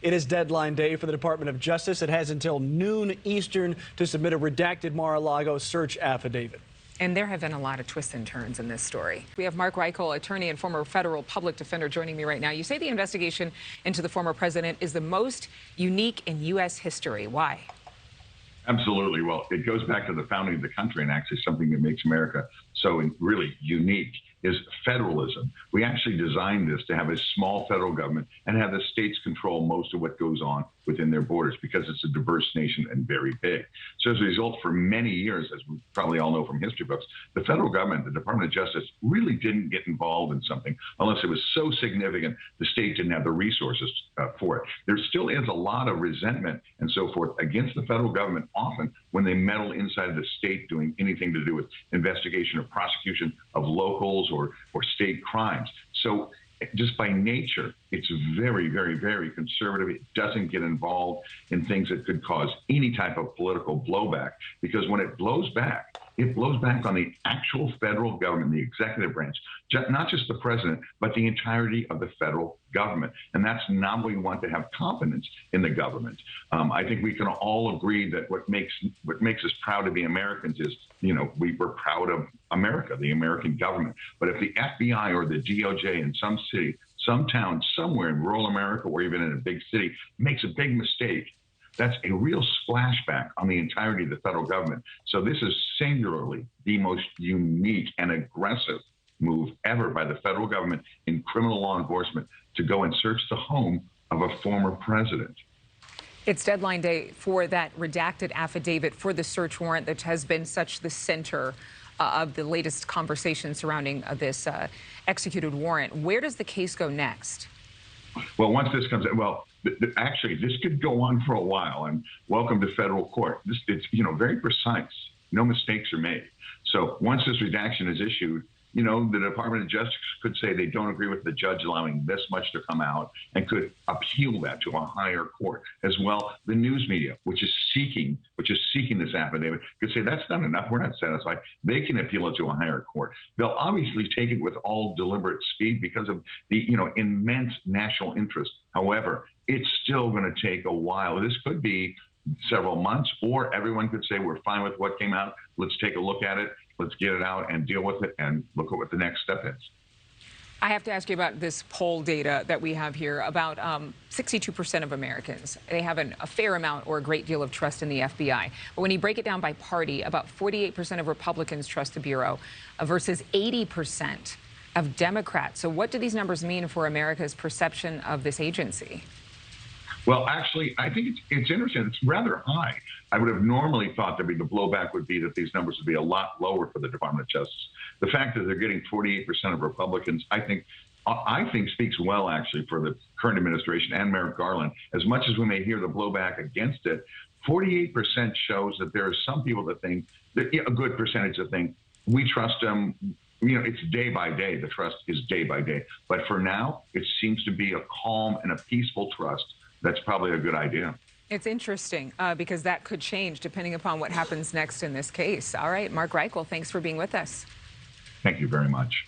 It is deadline day for the Department of Justice. It has until noon Eastern to submit a redacted Mar-a-Lago search affidavit. And there have been a lot of twists and turns in this story. We have Mark Reichel, attorney and former federal public defender, joining me right now. You say the investigation into the former president is the most unique in U.S. history. Why? Absolutely. Well, it goes back to the founding of the country, and actually something that makes America so really unique is federalism. We actually designed this to have a small federal government and have the states control most of what goes on within their borders because it's a diverse nation and very big. So as a result, for many years, as we probably all know from history books, the federal government, the Department of Justice, really didn't get involved in something unless it was so significant the state didn't have the resources for it. There still is a lot of resentment and so forth against the federal government often when they meddle inside the state doing anything to do with investigation or prosecution of locals or state crimes. So just by nature, it's very, very, very conservative. It doesn't get involved in things that could cause any type of political blowback, because when it blows back on the actual federal government, the executive branch, not just the president, but the entirety of the federal government. And that's not what we want to have confidence in the government. I think we can all agree that what makes us proud to be Americans is, we're proud of America, the American government. But if the FBI or the DOJ in some city, some town, somewhere in rural America or even in a big city makes a big mistake, that's a real splashback on the entirety of the federal government. So this is singularly the most unique and aggressive move ever by the federal government in criminal law enforcement to go and search the home of a former president. It's deadline day for that redacted affidavit for the search warrant that has been such the center of the latest conversation surrounding this executed warrant. Where does the case go next? Well, once this comes in, actually, this could go on for a while, and welcome to federal court. It's very precise. No mistakes are made. So once this redaction is issued, the Department of Justice could say they don't agree with the judge allowing this much to come out and could appeal that to a higher court. As well, the news media, which is seeking this affidavit, could say that's not enough. We're not satisfied. They can appeal it to a higher court. They'll obviously take it with all deliberate speed because of the immense national interest. However, it's still going to take a while. This could be several months, or everyone could say we're fine with what came out. Let's take a look at it. Let's get it out and deal with it and look at what the next step is. I have to ask you about this poll data that we have here. About 62% of Americans, they have a fair amount or a great deal of trust in the FBI. But when you break it down by party, about 48% of Republicans trust the Bureau versus 80% of Democrats. So what do these numbers mean for America's perception of this agency? Well, actually, I think it's interesting. It's rather high. I would have normally thought the blowback would be that these numbers would be a lot lower for the Department of Justice. The fact that they're getting 48% of Republicans, I think speaks well, actually, for the current administration and Merrick Garland. As much as we may hear the blowback against it, 48% shows that there are some people that think, a good percentage that think, we trust them. It's day by day. The trust is day by day. But for now, it seems to be a calm and a peaceful trust. That's probably a good idea. It's interesting because that could change depending upon what happens next in this case. All right, Mark Reichel, thanks for being with us. Thank you very much.